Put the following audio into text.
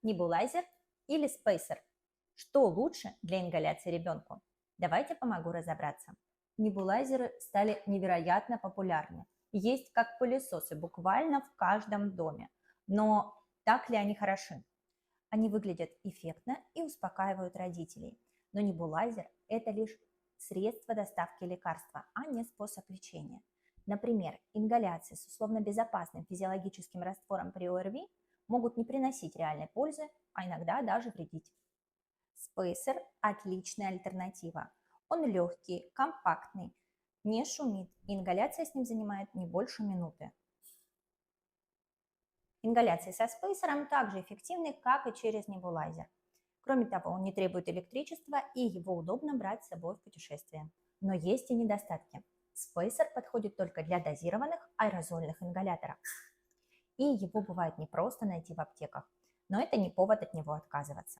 Небулайзер или спейсер? Что лучше для ингаляции ребенку? Давайте помогу разобраться. Небулайзеры стали невероятно популярны. Есть как пылесосы буквально в каждом доме. Но так ли они хороши? Они выглядят эффектно и успокаивают родителей. Но небулайзер – это лишь средство доставки лекарства, а не способ лечения. Например, ингаляции с условно безопасным физиологическим раствором при ОРВИ могут не приносить реальной пользы, а иногда даже вредить. Спейсер – отличная альтернатива. Он легкий, компактный, не шумит, и ингаляция с ним занимает не больше минуты. Ингаляции со спейсером также эффективны, как и через небулайзер. Кроме того, он не требует электричества и его удобно брать с собой в путешествие. Но есть и недостатки. Спейсер подходит только для дозированных аэрозольных ингаляторов. И его бывает непросто найти в аптеках. Но это не повод от него отказываться.